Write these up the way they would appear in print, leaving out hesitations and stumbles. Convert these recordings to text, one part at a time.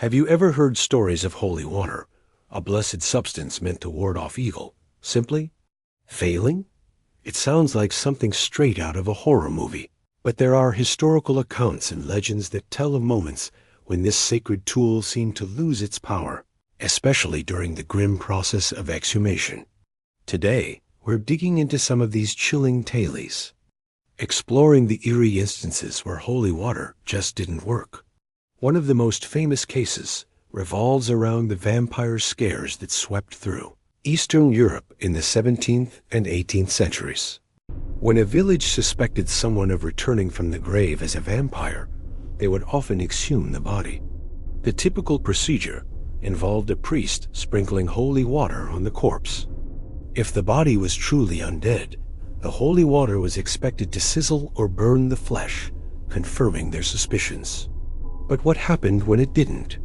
Have you ever heard stories of holy water, a blessed substance meant to ward off evil, simply failing? It sounds like something straight out of a horror movie. But there are historical accounts and legends that tell of moments when this sacred tool seemed to lose its power, especially during the grim process of exhumation. Today, we're digging into some of these chilling tales, exploring the eerie instances where holy water just didn't work. One of the most famous cases revolves around the vampire scares that swept through Eastern Europe in the 17th and 18th centuries. When a village suspected someone of returning from the grave as a vampire, they would often exhume the body. The typical procedure involved a priest sprinkling holy water on the corpse. If the body was truly undead, the holy water was expected to sizzle or burn the flesh, confirming their suspicions. But what happened when it didn't?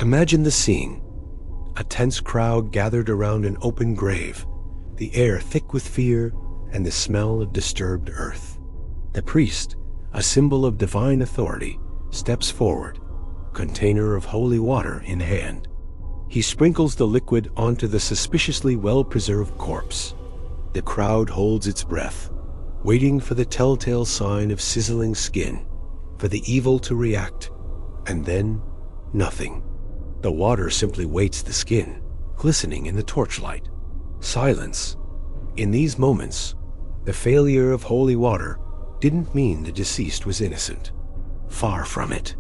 Imagine the scene. A tense crowd gathered around an open grave, the air thick with fear and the smell of disturbed earth. The priest, a symbol of divine authority, steps forward, container of holy water in hand. He sprinkles the liquid onto the suspiciously well-preserved corpse. The crowd holds its breath, waiting for the telltale sign of sizzling skin, for the evil to react, and then nothing. The water simply weights the skin, glistening in the torchlight. Silence. In these moments, the failure of holy water didn't mean the deceased was innocent. Far from it.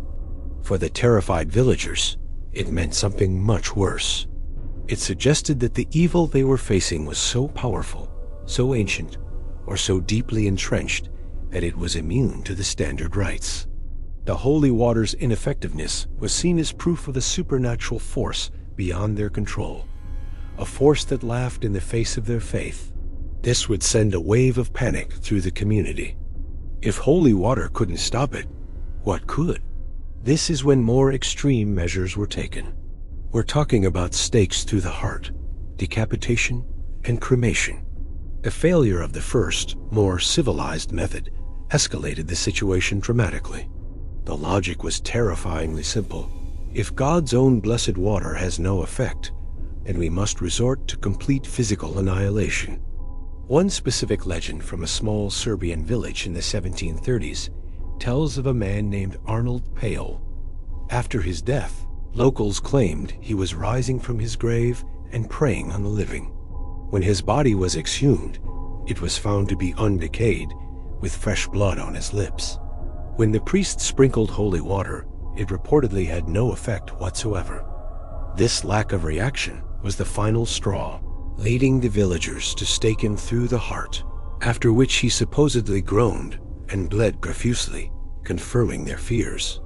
For the terrified villagers, it meant something much worse. It suggested that the evil they were facing was so powerful, so ancient, or so deeply entrenched that it was immune to the standard rites. The holy water's ineffectiveness was seen as proof of a supernatural force beyond their control, a force that laughed in the face of their faith. This would send a wave of panic through the community. If holy water couldn't stop it, what could? This is when more extreme measures were taken. We're talking about stakes through the heart, decapitation, and cremation. The failure of the first, more civilized method escalated the situation dramatically. The logic was terrifyingly simple. If God's own blessed water has no effect, then we must resort to complete physical annihilation. One specific legend from a small Serbian village in the 1730s tells of a man named Arnold Pale. After his death, locals claimed he was rising from his grave and preying on the living. When his body was exhumed, it was found to be undecayed, with fresh blood on his lips. When the priest sprinkled holy water, it reportedly had no effect whatsoever. This lack of reaction was the final straw, leading the villagers to stake him through the heart, after which he supposedly groaned and bled profusely, confirming their fears.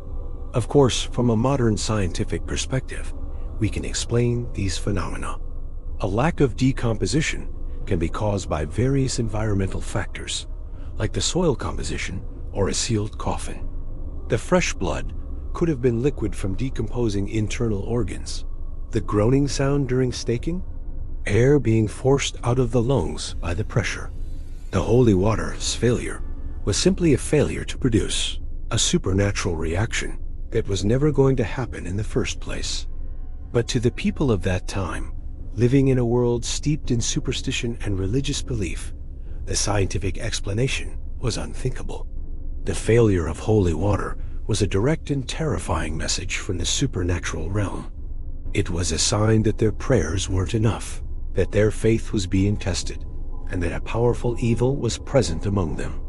Of course, from a modern scientific perspective, we can explain these phenomena. A lack of decomposition can be caused by various environmental factors, like the soil composition or a sealed coffin. The fresh blood could have been liquid from decomposing internal organs. The groaning sound during staking? Air being forced out of the lungs by the pressure. The holy water's failure was simply a failure to produce a supernatural reaction that was never going to happen in the first place. But to the people of that time, living in a world steeped in superstition and religious belief, the scientific explanation was unthinkable. The failure of holy water was a direct and terrifying message from the supernatural realm. It was a sign that their prayers weren't enough, that their faith was being tested, and that a powerful evil was present among them.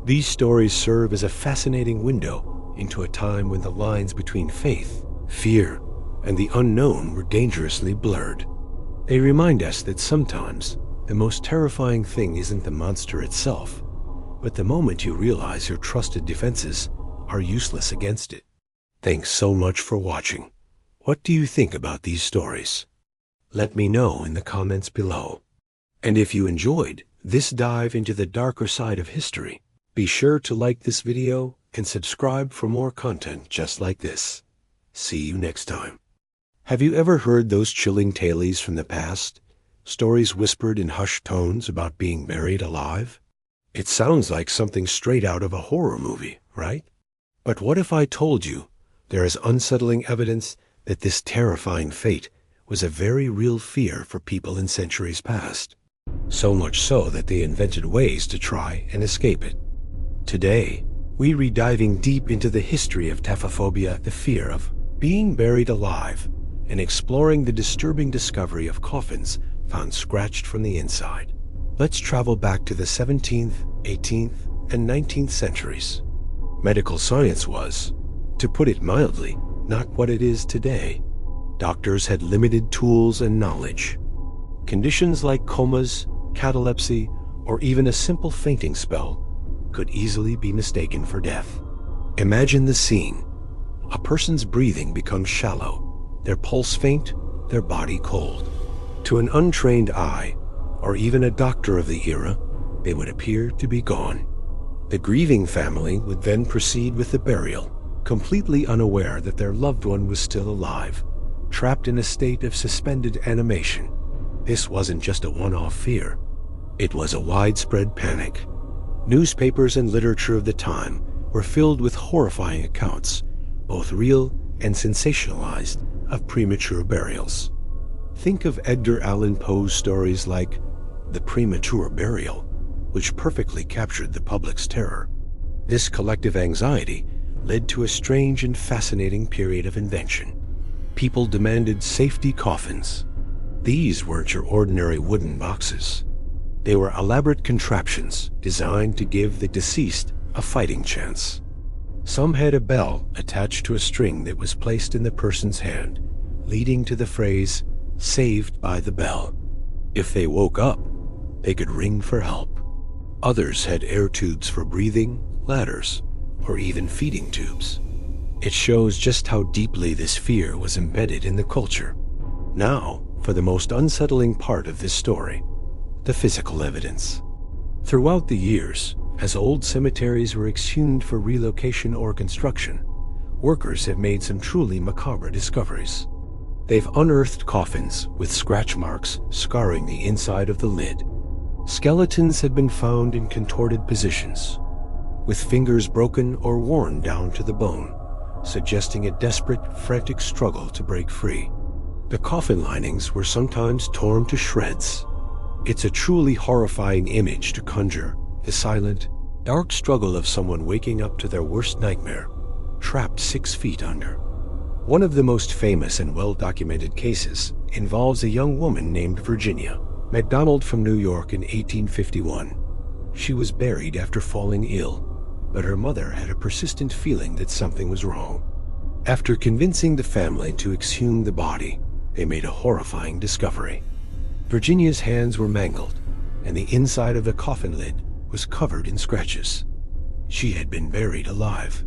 These stories serve as a fascinating window into a time when the lines between faith, fear, and the unknown were dangerously blurred. They remind us that sometimes the most terrifying thing isn't the monster itself, but the moment you realize your trusted defenses are useless against it. Thanks so much for watching. What do you think about these stories? Let me know in the comments below. And if you enjoyed this dive into the darker side of history, be sure to like this video and subscribe for more content just like this. See you next time. Have you ever heard those chilling tales from the past? Stories whispered in hushed tones about being buried alive? It sounds like something straight out of a horror movie, right? But what if I told you there is unsettling evidence that this terrifying fate was a very real fear for people in centuries past. So much so that they invented ways to try and escape it. Today, we read diving deep into the history of taphophobia, the fear of being buried alive, and exploring the disturbing discovery of coffins found scratched from the inside. Let's travel back to the 17th, 18th, and 19th centuries. Medical science was, to put it mildly, not what it is today. Doctors had limited tools and knowledge. Conditions like comas, catalepsy, or even a simple fainting spell could easily be mistaken for death. Imagine the scene. A person's breathing becomes shallow, their pulse faint, their body cold. To an untrained eye, or even a doctor of the era, they would appear to be gone. The grieving family would then proceed with the burial, completely unaware that their loved one was still alive, trapped in a state of suspended animation. This wasn't just a one-off fear. It was a widespread panic. Newspapers and literature of the time were filled with horrifying accounts, both real and sensationalized, of premature burials. Think of Edgar Allan Poe's stories like The Premature Burial, which perfectly captured the public's terror. This collective anxiety led to a strange and fascinating period of invention. People demanded safety coffins. These weren't your ordinary wooden boxes. They were elaborate contraptions designed to give the deceased a fighting chance. Some had a bell attached to a string that was placed in the person's hand, leading to the phrase, "saved by the bell." If they woke up, they could ring for help. Others had air tubes for breathing, ladders, or even feeding tubes. It shows just how deeply this fear was embedded in the culture. Now, for the most unsettling part of this story, the physical evidence. Throughout the years, as old cemeteries were exhumed for relocation or construction, workers have made some truly macabre discoveries. They've unearthed coffins with scratch marks scarring the inside of the lid. Skeletons have been found in contorted positions, with fingers broken or worn down to the bone, suggesting a desperate, frantic struggle to break free. The coffin linings were sometimes torn to shreds. It's a truly horrifying image to conjure, the silent, dark struggle of someone waking up to their worst nightmare, trapped 6 feet under. One of the most famous and well-documented cases involves a young woman named Virginia MacDonald from New York in 1851. She was buried after falling ill, but her mother had a persistent feeling that something was wrong. After convincing the family to exhume the body, they made a horrifying discovery. Virginia's hands were mangled, and the inside of the coffin lid was covered in scratches. She had been buried alive.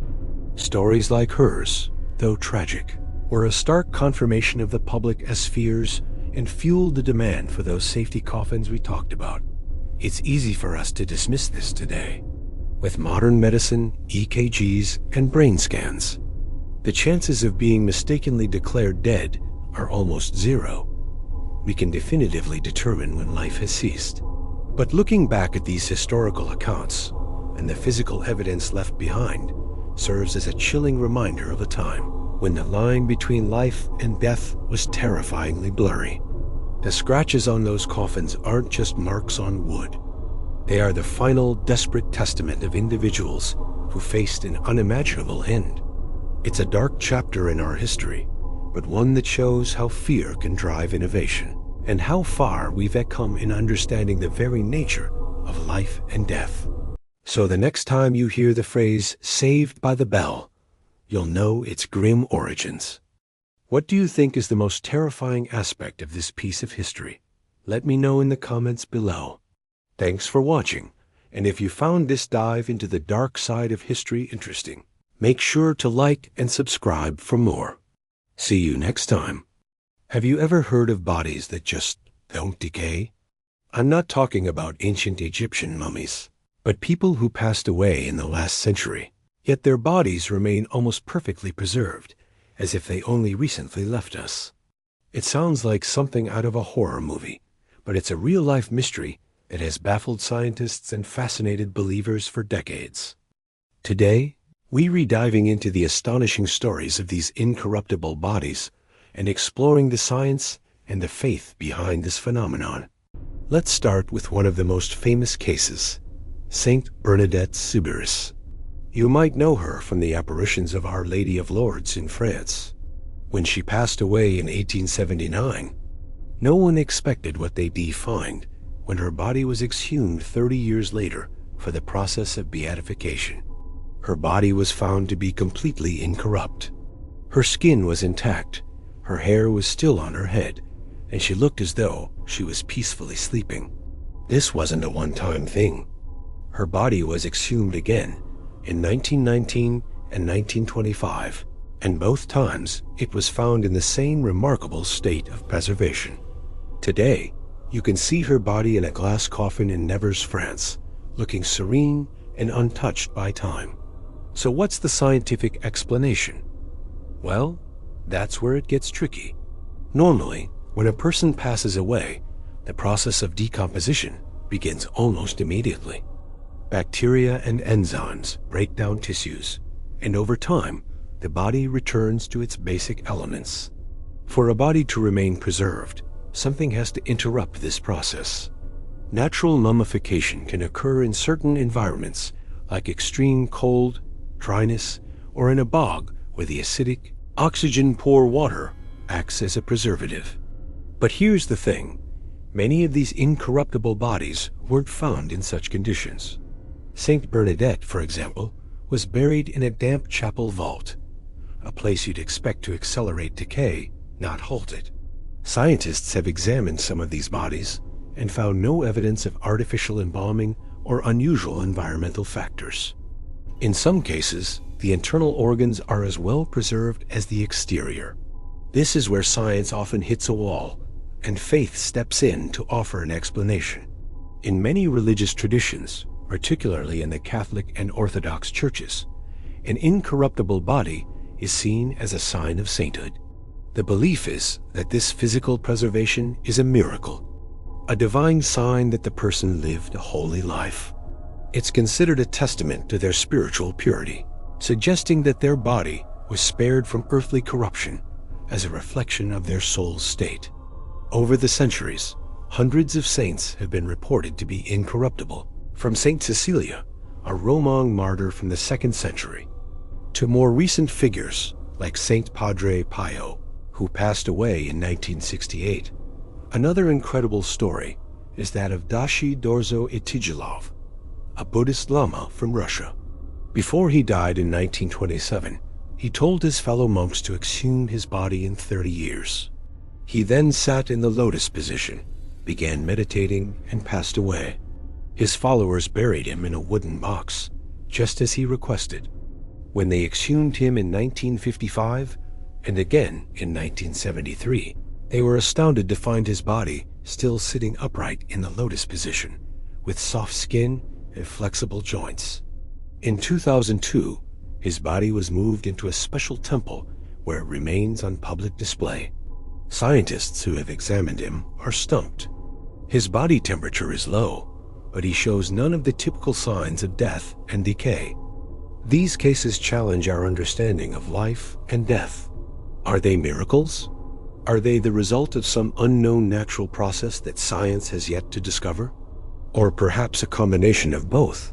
Stories like hers, though tragic, were a stark confirmation of the public as fears and fueled the demand for those safety coffins we talked about. It's easy for us to dismiss this today. With modern medicine, EKGs, and brain scans, the chances of being mistakenly declared dead are almost zero. We can definitively determine when life has ceased. But looking back at these historical accounts and the physical evidence left behind serves as a chilling reminder of a time when the line between life and death was terrifyingly blurry. The scratches on those coffins aren't just marks on wood. They are the final, desperate testament of individuals who faced an unimaginable end. It's a dark chapter in our history, but one that shows how fear can drive innovation and how far we've come in understanding the very nature of life and death. So the next time you hear the phrase, "saved by the bell," you'll know its grim origins. What do you think is the most terrifying aspect of this piece of history? Let me know in the comments below. Thanks for watching, and if you found this dive into the dark side of history interesting, make sure to like and subscribe for more. See you next time. Have you ever heard of bodies that just don't decay? I'm not talking about ancient Egyptian mummies, but people who passed away in the last century, yet their bodies remain almost perfectly preserved, as if they only recently left us. It sounds like something out of a horror movie, but it's a real-life mystery that has baffled scientists and fascinated believers for decades. Today, we re-diving into the astonishing stories of these incorruptible bodies and exploring the science and the faith behind this phenomenon. Let's start with one of the most famous cases, Saint Bernadette Soubirous. You might know her from the apparitions of Our Lady of Lourdes in France. When she passed away in 1879, no one expected what they'd find when her body was exhumed 30 years later for the process of beatification. Her body was found to be completely incorrupt. Her skin was intact, her hair was still on her head, and she looked as though she was peacefully sleeping. This wasn't a one-time thing. Her body was exhumed again in 1919 and 1925, and both times it was found in the same remarkable state of preservation. Today, you can see her body in a glass coffin in Nevers, France, looking serene and untouched by time. So what's the scientific explanation? Well, that's where it gets tricky. Normally, when a person passes away, the process of decomposition begins almost immediately. Bacteria and enzymes break down tissues, and over time, the body returns to its basic elements. For a body to remain preserved, something has to interrupt this process. Natural mummification can occur in certain environments, like extreme cold, dryness, or in a bog where the acidic, oxygen-poor water acts as a preservative. But here's the thing. Many of these incorruptible bodies weren't found in such conditions. Saint Bernadette, for example, was buried in a damp chapel vault, a place you'd expect to accelerate decay, not halt it. Scientists have examined some of these bodies and found no evidence of artificial embalming or unusual environmental factors. In some cases, the internal organs are as well preserved as the exterior. This is where science often hits a wall, and faith steps in to offer an explanation. In many religious traditions, particularly in the Catholic and Orthodox churches, an incorruptible body is seen as a sign of sainthood. The belief is that this physical preservation is a miracle, a divine sign that the person lived a holy life. It's considered a testament to their spiritual purity, suggesting that their body was spared from earthly corruption as a reflection of their soul's state. Over the centuries, hundreds of saints have been reported to be incorruptible, from Saint Cecilia, a Roman martyr from the 2nd century, to more recent figures like Saint Padre Pio, who passed away in 1968. Another incredible story is that of Dashi Dorzo Itigilov, a Buddhist Lama from Russia. Before he died in 1927, he told his fellow monks to exhume his body in 30 years. He then sat in the lotus position, began meditating, and passed away. His followers buried him in a wooden box, just as he requested. When they exhumed him in 1955, and again in 1973, they were astounded to find his body still sitting upright in the lotus position, with soft skin and flexible joints. In 2002, his body was moved into a special temple where it remains on public display. Scientists who have examined him are stumped. His body temperature is low, but he shows none of the typical signs of death and decay. These cases challenge our understanding of life and death. Are they miracles? Are they the result of some unknown natural process that science has yet to discover? Or perhaps a combination of both?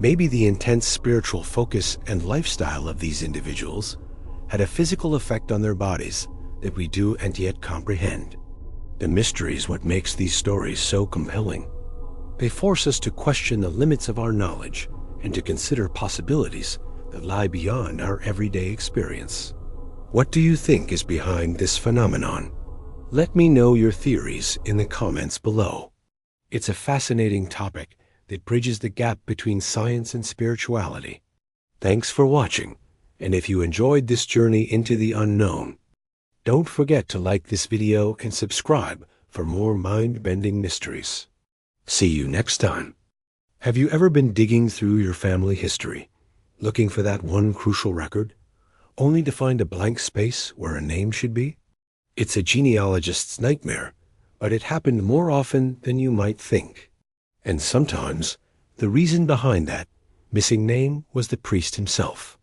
Maybe the intense spiritual focus and lifestyle of these individuals had a physical effect on their bodies that we do and yet comprehend. The mystery is what makes these stories so compelling. They force us to question the limits of our knowledge and to consider possibilities that lie beyond our everyday experience. What do you think is behind this phenomenon? Let me know your theories in the comments below. It's a fascinating topic that bridges the gap between science and spirituality. Thanks for watching, and if you enjoyed this journey into the unknown, don't forget to like this video and subscribe for more mind-bending mysteries. See you next time. Have you ever been digging through your family history, looking for that one crucial record, only to find a blank space where a name should be? It's a genealogist's nightmare, but it happened more often than you might think. And sometimes, the reason behind that missing name was the priest himself.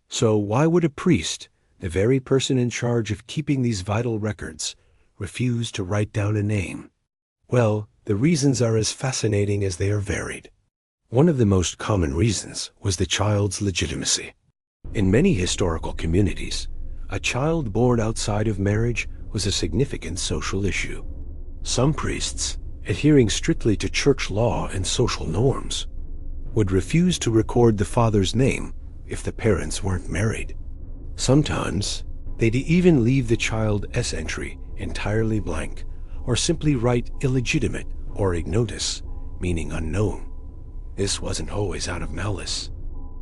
So why would a priest The very person in charge of keeping these vital records refused to write down a name. Well, the reasons are as fascinating as they are varied. One of the most common reasons was the child's legitimacy. In many historical communities, a child born outside of marriage was a significant social issue. Some priests, adhering strictly to church law and social norms, would refuse to record the father's name if the parents weren't married. Sometimes, they'd even leave the child's entry entirely blank, or simply write illegitimate or ignotus, meaning unknown. This wasn't always out of malice.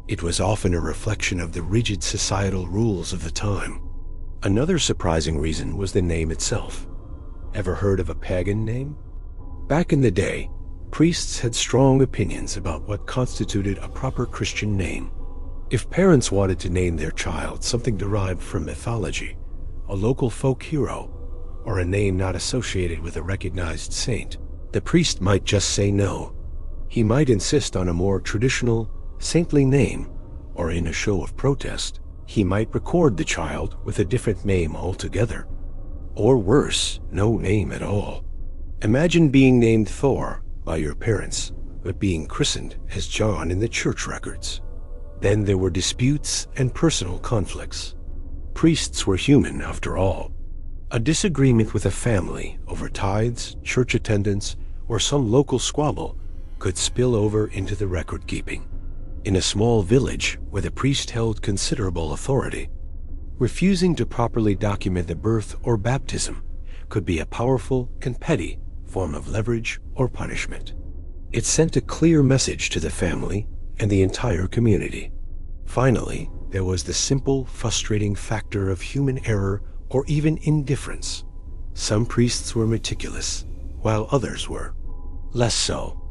It was often a reflection of the rigid societal rules of the time. Another surprising reason was the name itself. Ever heard of a pagan name? Back in the day, priests had strong opinions about what constituted a proper Christian name. If parents wanted to name their child something derived from mythology, a local folk hero, or a name not associated with a recognized saint, the priest might just say no. He might insist on a more traditional, saintly name, or in a show of protest, he might record the child with a different name altogether. Or worse, no name at all. Imagine being named Thor by your parents, but being christened as John in the church records. Then there were disputes and personal conflicts. Priests were human, after all. A disagreement with a family over tithes, church attendance, or some local squabble could spill over into the record keeping. In a small village where the priest held considerable authority, refusing to properly document the birth or baptism could be a powerful and petty form of leverage or punishment. It sent a clear message to the family and the entire community. Finally, there was the simple, frustrating factor of human error or even indifference. Some priests were meticulous, while others were less so.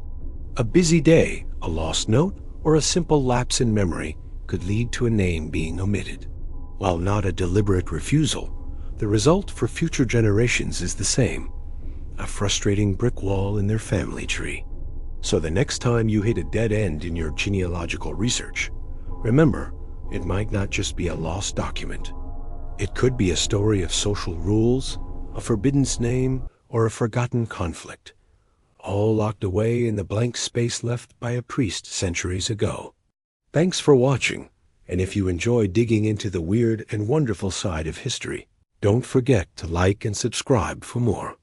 A busy day, a lost note, or a simple lapse in memory could lead to a name being omitted. While not a deliberate refusal, the result for future generations is the same: a frustrating brick wall in their family tree. So the next time you hit a dead end in your genealogical research, remember, it might not just be a lost document. It could be a story of social rules, a forbidden name, or a forgotten conflict, all locked away in the blank space left by a priest centuries ago. Thanks for watching, and if you enjoy digging into the weird and wonderful side of history, don't forget to like and subscribe for more.